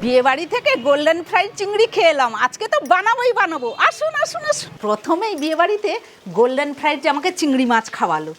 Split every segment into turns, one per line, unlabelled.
বিয়ে বাড়ি থেকে গোল্ডেন ফ্রাইড চিংড়ি খেয়ে এলাম, আজকে তো বানাবো। আসুন আসুন আসুন। প্রথমেই বিয়ে বাড়িতে গোল্ডেন ফ্রাইড যে আমাকে চিংড়ি মাছ খাওয়ালো,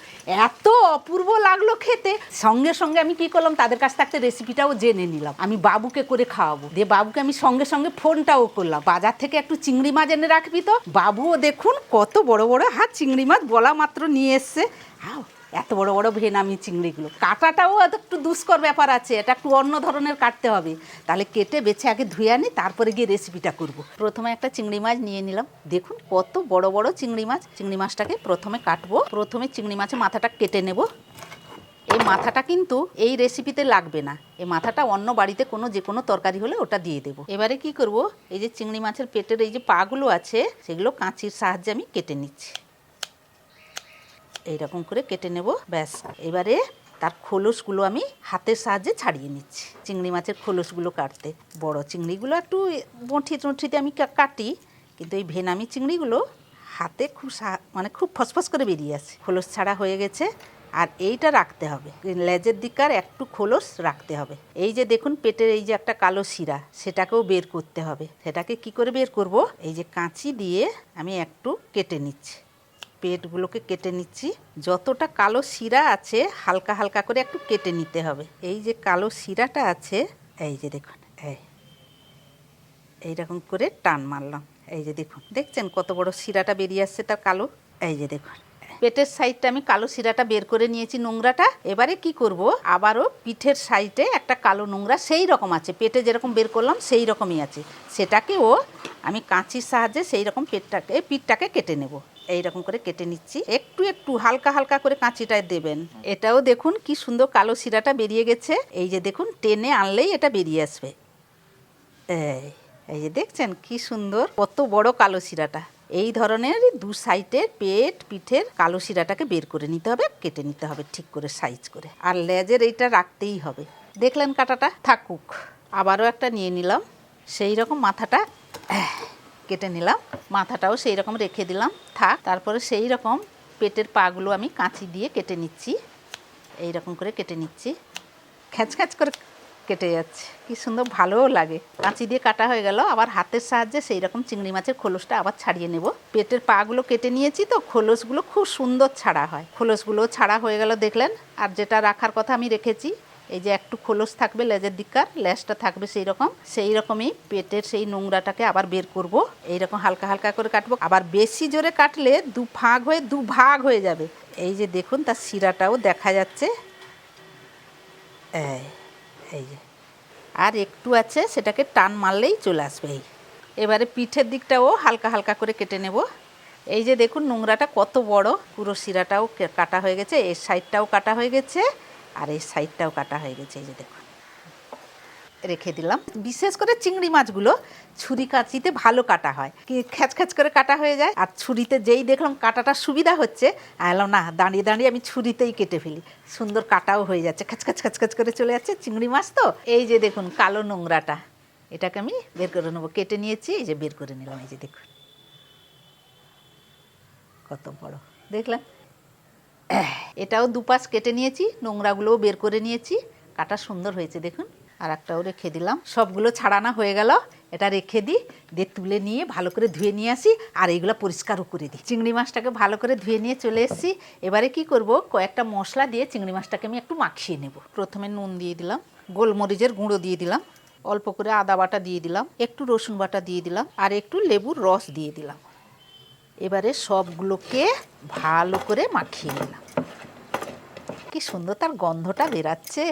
এত অপূর্ব লাগলো খেতে। সঙ্গে সঙ্গে আমি কি করলাম, তাদের কাছ থেকে রেসিপিটাও জেনে নিলাম। আমি বাবুকে করে খাওয়াবো, দিয়ে বাবুকে আমি সঙ্গে সঙ্গে ফোনটাও করলাম, বাজার থেকে একটু চিংড়ি মাছ এনে রাখবি তো। বাবুও দেখুন কত বড় বড় হাত চিংড়ি মাছ বলা মাত্র নিয়ে এসছে। হ্যাঁ, এত বড় বড় ভেনামি চিংড়িগুলো, কাটাটাও একটু দুষ্কর ব্যাপার আছে, এটা একটু অন্য ধরনের কাটতে হবে। তাহলে কেটে বেছে আগে ধুয়ে আনি, তারপরে গিয়ে রেসিপিটা করব। প্রথমে একটা চিংড়ি মাছ নিয়ে নিলাম, দেখুন কত বড় বড় চিংড়ি মাছ। চিংড়ি মাছটাকে প্রথমে কাটবো, প্রথমে চিংড়ি মাছের মাথাটা কেটে নেব। এই মাথাটা কিন্তু এই রেসিপিতে লাগবে না, এই মাথাটা অন্য বাড়িতে যে কোনো তরকারি হলে ওটা দিয়ে দেবো। এবারে কি করব, এই যে চিংড়ি মাছের পেটের এই যে পাগুলো আছে, সেগুলো কাঁচির সাহায্যে আমি কেটে নিচ্ছি। এইরকম করে কেটে নেব, ব্যাস। এবারে তার খোলসগুলো আমি হাতের সাহায্যে ছাড়িয়ে নিচ্ছি। চিংড়ি মাছের খোলসগুলো কাটতে বড় চিংড়িগুলো একটু বঁঠিতে আমি কাটি, কিন্তু এই ভেনামি চিংড়িগুলো হাতে খুব ফসফস করে বেরিয়ে আসে। খোলস ছাড়া হয়ে গেছে, আর এইটা রাখতে হবে, লেজের দিকার একটু খোলস রাখতে হবে। এই যে দেখুন পেটের এই যে একটা কালো শিরা, সেটাকেও বের করতে হবে। সেটাকে কি করে বের করব, এই যে কাঁচি দিয়ে আমি একটু কেটে নিচ্ছি, পেটগুলোকে কেটে নিচ্ছি। যতটা কালো শিরা আছে হালকা হালকা করে একটু কেটে নিতে হবে। এই যে কালো শিরাটা আছে, এই যে দেখুন, এইরকম করে টান মারলাম। এই যে দেখুন, দেখছেন কত বড় শিরাটা বেরিয়ে আসছে তার কালো। এই যে দেখুন, পেটের সাইডটা আমি কালো শিরাটা বের করে নিয়েছি, নোংরাটা। এবারে কি করব, আবারও পিঠের সাইডে একটা কালো নোংরা সেই রকম আছে, পেটে যেরকম বের করলাম সেই রকমই আছে, সেটাকেও আমি কাঁচির সাহায্যে সেই রকম পিঠটাকে কেটে নেব। এইরকম করে কেটে নিচ্ছি, একটু হালকা হালকা করে কাঁচিটায় দেবেন। এটাও দেখুন কি সুন্দর কালো শিরাটা বেরিয়ে গেছে। এই যে দেখুন, টেনে আনলেই এটা বেরিয়ে আসবে। এই যে দেখছেন কি সুন্দর, কত বড় কালো শিরাটা। এই ধরনের দু সাইডের পিঠের কালো শিরাটাকে বের করে নিতে হবে, কেটে নিতে হবে ঠিক করে সাইজ করে। আর লেজের এইটা রাখতেই হবে। দেখলেন কাটাটা থাকুক। আবারও একটা নিয়ে নিলাম, সেই রকম মাথাটা কেটে নিলাম, মাথাটাও সেই রকম রেখে দিলাম থাক। তারপরে সেই রকম পেটের পাগুলো আমি কাঁচি দিয়ে কেটে নিচ্ছি, এই রকম করে কেটে নিচ্ছি। খ্যাঁচ করে কেটে যাচ্ছে, কি সুন্দর, ভালোও লাগে। কাঁচি দিয়ে কাটা হয়ে গেল, আবার হাতের সাহায্যে সেই রকম চিংড়ি মাছের খোলসটা আবার ছাড়িয়ে নেব। পেটের পাগুলো কেটে নিয়েছি তো, খোলসগুলো খুব সুন্দর ছাড়া হয়। খোলসগুলো ছাড়া হয়ে গেল দেখলেন। আর যেটা রাখার কথা আমি রেখেছি, এই যে একটু খোলস থাকবে লেজের দিককার, লেজটা থাকবে সেই রকমই পেটের সেই নোংরাটাকে আবার বের করব। এইরকম হালকা হালকা করে কাটবো, আবার বেশি জোরে কাটলে দু ভাগ হয়ে যাবে। এই যে দেখুন, তার শিরাটাও দেখা যাচ্ছে, এই যে আর একটু আছে, সেটাকে টান মারলেই চলে আসবে। এবারে পিঠের দিকটাও হালকা হালকা করে কেটে নেব। এই যে দেখুন নোংরাটা কত বড়, পুরো শিরাটাও কাটা হয়ে গেছে, এর সাইডটাও কাটা হয়ে গেছে, আর এই সাইডটাও কাটা হয়ে গেছে। এই যে দেখুন, রেখে দিলাম। বিশেষ করে চিংড়ি মাছগুলো ছুরি কাঁচিতে ভালো কাটা হয়, কি খ্যাচ করে কাটা হয়ে যায়। আর ছুরিতে যেই দেখলাম কাটাটা সুবিধা হচ্ছে, এলাম না, দাঁড়িয়ে আমি ছুরিতেই কেটে ফেলি, সুন্দর কাটাও হয়ে যাচ্ছে, খ্যাচ করে চলে যাচ্ছে। চিংড়ি মাছ তো। এই যে দেখুন কালো নোংরাটা, এটাকে আমি বের করে নেবো, কেটে নিয়েছি, এই যে বের করে নিলাম। এই যে দেখুন কত বড়, দেখলাম। এটাও দুপাশ কেটে নিয়েছি, নোংরাগুলোও বের করে নিয়েছি, কাটা সুন্দর হয়েছে দেখুন। আর একটাও রেখে দিলাম। সবগুলো ছাড়ানো হয়ে গেল, এটা রেখে দিই, দিয়ে তুলে নিয়ে ভালো করে ধুয়ে নিয়ে আসি, আর এইগুলো পরিষ্কারও করে দিই। চিংড়ি মাছটাকে ভালো করে ধুয়ে নিয়ে চলে এসেছি। এবারে কি করব, কয়েকটা মশলা দিয়ে চিংড়ি মাছটাকে আমি একটু মাখিয়ে নেব। প্রথমে নুন দিয়ে দিলাম, গোলমরিচের গুঁড়ো দিয়ে দিলাম, অল্প করে আদা বাটা দিয়ে দিলাম, একটু রসুন বাটা দিয়ে দিলাম, আর একটু লেবুর রস দিয়ে দিলাম। এবারে সবগুলোকে ভালো করে মাখিয়ে নিলাম। কি সুন্দর তার গন্ধটা বেরাচ্ছে।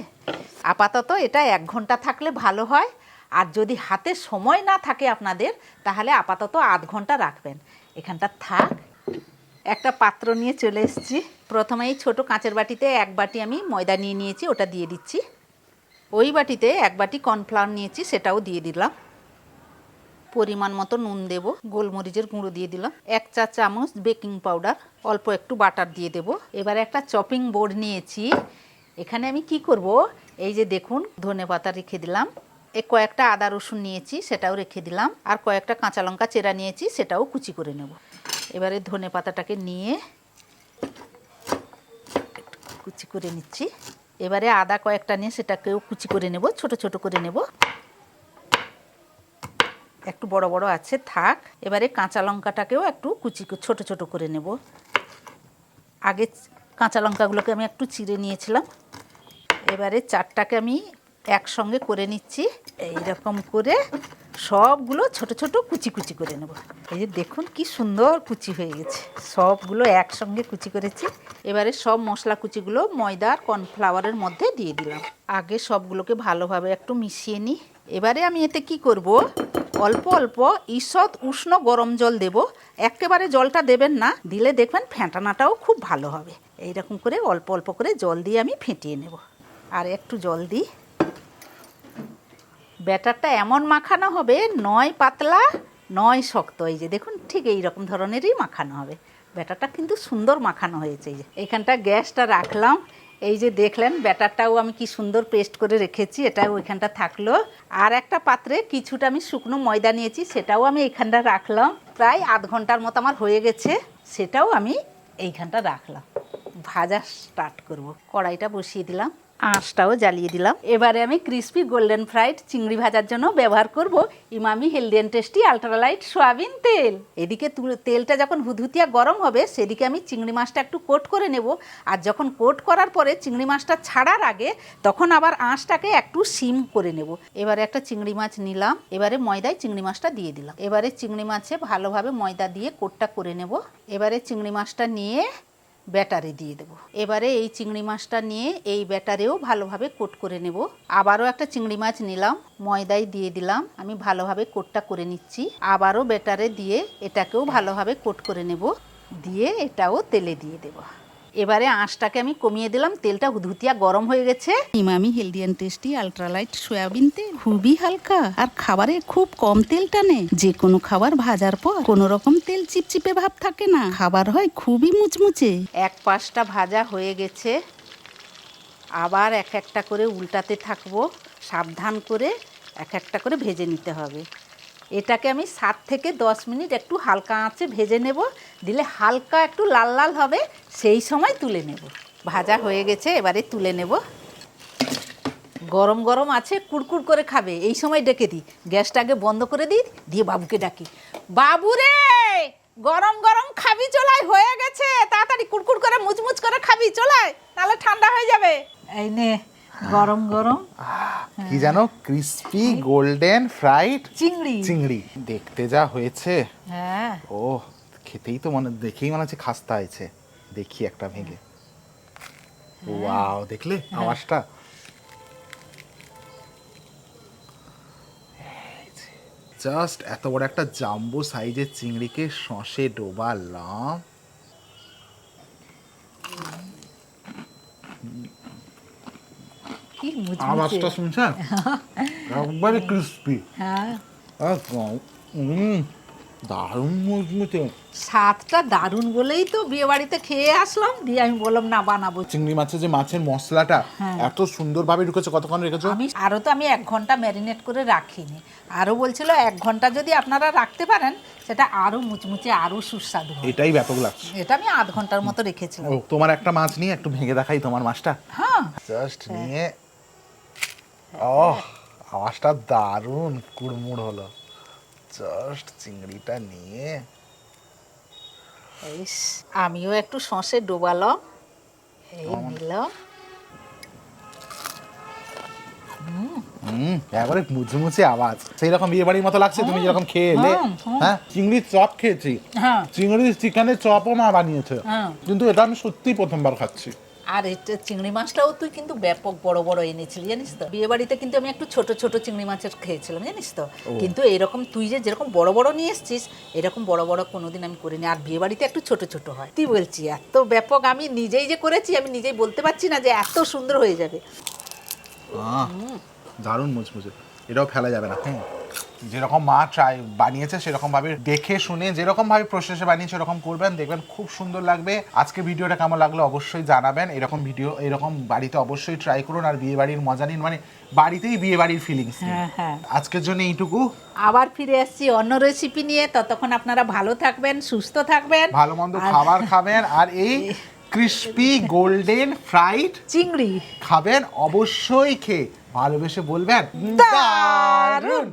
আপাতত এটা 1 ঘন্টা থাকলে ভালো হয়, আর যদি হাতে সময় না থাকে আপনাদের, তাহলে আপাতত আধ ঘন্টা রাখবেন। এখানটা থাক। একটা পাত্র নিয়ে চলে এসেছি। প্রথমে এই ছোটো কাঁচের বাটিতে 1 বাটি আমি ময়দা নিয়ে নিয়েছি, ওটা দিয়ে দিচ্ছি। ওই বাটিতে 1 বাটি কর্নফ্লাওয়ার নিয়েছি, সেটাও দিয়ে দিলাম। পরিমাণ মতো নুন দেব, গোলমরিচের গুঁড়ো দিয়ে দিলাম, 1 চা চামচ বেকিং পাউডার, অল্প একটু বাটার দিয়ে দেব। এবারে একটা চপিং বোর্ড নিয়েছি, এখানে আমি কি করব, এই যে দেখুন ধনেপাতা রেখে দিলাম, কয়েকটা আদা রসুন নিয়েছি, সেটাও রেখে দিলাম, আর কয়েকটা কাঁচা লঙ্কা চেরা নিয়েছি, সেটাও কুচি করে নেব। এবারে ধনেপাতাটাকে নিয়ে কুচি করে নিচ্ছি। এবারে আদা কয়েকটা নিয়ে সেটাকেও কুচি করে নেব, ছোট ছোট করে নেব। একটু বড় বড় আছে, থাক। এবারে কাঁচা লঙ্কাটাকেও একটু কুচি ছোট ছোট করে নেব। আগে কাঁচা লঙ্কাগুলোকে আমি একটু চিড়ে নিয়েছিলাম, এবারে চারটাকে আমি একসঙ্গে করে নিচ্ছি। এইরকম করে সবগুলো ছোট ছোট কুচি কুচি করে নেব। এই যে দেখুন কি সুন্দর কুচি হয়ে গেছে, সবগুলো একসঙ্গে কুচি করেছি। এবারে সব মশলা কুচিগুলো ময়দা আর কর্নফ্লাওয়ারের মধ্যে দিয়ে দিলাম। আগে সবগুলোকে ভালোভাবে একটু মিশিয়ে নিই। এবারে আমি এতে কি করব, অল্প অল্প ঈষৎ উষ্ণ গরম জল দেব। একেবারে জলটা দেবেন না, দিলে দেখবেন ফেটানোটাও খুব ভালো হবে। এইরকম করে অল্প অল্প করে জল দিয়ে আমি ফেটিয়ে নেব। আর একটু জল দিই। ব্যাটারটা এমন মাখানো হবে, নয় পাতলা নয় শক্ত। এই যে দেখুন ঠিক এই রকম ধরনেরই মাখানো হবে। ব্যাটারটা কিন্তু সুন্দর মাখানো হয়েছে। এই যে এইখানটা গ্যাসটা রাখলাম। এই যে দেখলেন ব্যাটারটাও আমি কি সুন্দর পেস্ট করে রেখেছি, এটাও ওইখানটা থাকলো। আর একটা পাত্রে কিছুটা আমি শুকনো ময়দা নিয়েছি, সেটাও আমি এইখানটা রাখলাম। প্রায় আধ ঘন্টার মতো আমার হয়ে গেছে, সেটাও আমি এইখানটা রাখলাম। ভাজা স্টার্ট করব। কড়াইটা বসিয়ে দিলাম, আঁচটাও জ্বালিয়ে দিলাম। এবারে আমি ক্রিস্পি গোল্ডেন ফ্রাইড চিংড়ি ভাজার জন্য ব্যবহার করব Emami healthy and tasty ultralight soybean তেল। এদিকে তেলটা যখন হুদহুতিয়া গরম হবে, সেদিকে আমি চিংড়ি মাছটা একটু কোট করে নেব। আর যখন কোট করার পরে চিংড়ি মাছটা ছাড়ার আগে তখন আবার আঁচটাকে একটু সিম করে নেব। এবারে একটা চিংড়ি মাছ নিলাম, এবারে ময়দায় চিংড়ি মাছটা দিয়ে দিলাম। এবারে চিংড়ি মাছে ভালোভাবে ময়দা দিয়ে কোটটা করে নেব। এবারে চিংড়ি মাছটা নিয়ে ব্যাটারে দিয়ে দেবো। এবারে এই চিংড়ি মাছটা নিয়ে এই ব্যাটারেও ভালোভাবে কোট করে নেব। আবারও একটা চিংড়ি মাছ নিলাম, ময়দায় দিয়ে দিলাম, আমি ভালোভাবে কোটটা করে নিচ্ছি। আবারও ব্যাটারে দিয়ে এটাকেও ভালোভাবে কোট করে নেব, দিয়ে এটাও তেলে দিয়ে দেব। এবারে আঁচটাকে আমি কমিয়ে দিলাম, তেলটা হুদহুতিয়া গরম হয়ে গেছে। Emami healthy and tasty ultralight soybean তেল খুবই হালকা আর খাবারে খুব কম তেল টানে। যে কোনো খাবার ভাজার পর কোনো রকম তেল চিপচিপে ভাব থাকে না, খাবার হয় খুবই মুচমুচে। এক পাশটা ভাজা হয়ে গেছে, আবার এক একটা করে উল্টাতে থাকবো। সাবধান করে এক একটা করে ভেজে নিতে হবে। এটাকে আমি 7 থেকে 10 মিনিট একটু হালকা আঁচে ভেজে নেব, দিলে হালকা একটু লাল লাল হবে, সেই সময় তুলে নেব। ভাজা হয়ে গেছে, এবারে তুলে নেব। গরম গরম আছে, কুড়কুড় করে খাবে। এই সময় ডেকে দিই, গ্যাসটা আগে বন্ধ করে দিই, দিয়ে বাবুকে ডাকি, বাবু রে গরম গরম খাবি চলাই, হয়ে গেছে, তাড়াতাড়ি কুড়কুড় করে মুচমুচ করে খাবি চলাই, তাহলে ঠান্ডা হয়ে যাবে। এই নে গরম গরম
কি জানো, ক্রিস্পি গোল্ডেন ফ্রাইড
চিংড়ি।
চিংড়ি দেখতে যা হয়েছে,
হ্যাঁ
ও খেতেই তো দেখেই মনে হচ্ছে খাস্তা হয়েছে। দেখি একটা ভেঙে, ওয়াও, দেখলে আওয়াজটা। জাস্ট এত বড় একটা জাম্বো সাইজের চিংড়িকে সসে ডোবালাম।
কি মুচমুচে
আওয়াজটা শুনছেন, একবারে ক্রিস্পি।
হ্যাঁ
দারুণ মুচমুচে।
স্বাদটা দারুণ বলেই তো বিয়ে বাড়িতে খেয়ে আসলাম, দিয়ে আমি বললাম না বানাবো।
চিংড়ি মাছের যে মাছের মশলাটা এত সুন্দরভাবে ঢুকেছে। কতক্ষণ রেখেছো?
আমি আমি 1 ঘন্টা ম্যারিনেট করে রাখিনি। আরও বলছিল 1 ঘন্টা যদি আপনারা রাখতে পারেন, সেটা আরও মুচমুচে আরও সুস্বাদু হয়।
এটাই ব্যাপক লাগছে।
এটা আমি আধ ঘন্টার মতো রেখেছিলাম।
ও, তোমার একটা মাছ নিয়ে একটু ভেঙে দেখাই তোমার মাছটা।
হ্যাঁ
জাস্ট নিয়ে, ও আওয়াজটা দারুণ কুড়মুড় হলো। জাস্ট চিংড়িটা নিয়ে
আমিও একটু সসে ডোবালাম, এই নিলাম।
একবারে মুচমুচে আওয়াজ, সেই রকম বিয়ে বাড়ির মতো লাগছে। তুমি যেরকম খেয়ে এলে, হ্যাঁ চিংড়ির চপ খেয়েছি, চিংড়ির চিকেনের চপও মা বানিয়েছে, কিন্তু এটা আমি সত্যিই প্রথমবার খাচ্ছি।
আর এটা চিংড়ি মাছটাও তুই কিন্তু ব্যাপক বড় বড় এনেছিলি জানিস তো। বিয়ে বাড়িতে কিন্তু আমি একটু ছোট ছোট চিংড়ি মাছের খেয়েছিলাম জানিস তো, কিন্তু এরকম তুই যেরকম বড় বড় নিয়ে এসছিস, এরকম বড় বড় কোনোদিন আমি করিনি। আর বিয়ে বাড়িতে একটু ছোট ছোট হয়। তুই বলছি এত ব্যাপক, আমি নিজেই যে করেছি আমি নিজেই বলতে পারছি না যে এত সুন্দর হয়ে যাবে।
দারুণ মুচমুচে, এটাও ফেলা যাবে না। যেরকম মা বানিয়েছে সেরকম ভাবে দেখে শুনে যেরকম ভাবে প্রসেসে বানিয়েছে সেরকম করবেন, দেখবেন খুব সুন্দর লাগবে। আজকে ভিডিওটা কেমন লাগলো অবশ্যই জানাবেন। এরকম ভিডিও এরকম বাড়িতে অবশ্যই ট্রাই করুন, আর বিয়ে বাড়ির মজা নিন, মানে বাড়িতেই বিয়ে বাড়ির ফিলিংস। আজকের জন্য এইটুকু,
আবার ফিরে আসছি অন্য রেসিপি নিয়ে। ততক্ষণ আপনারা ভালো থাকবেন, সুস্থ থাকবেন,
ভালো মন্দ খাবার খাবেন, আর এই ক্রিস্পি গোল্ডেন ফ্রাইড
চিংড়ি
খাবেন। অবশ্যই খেয়ে ভালোবেসে বলবেন দারুণ।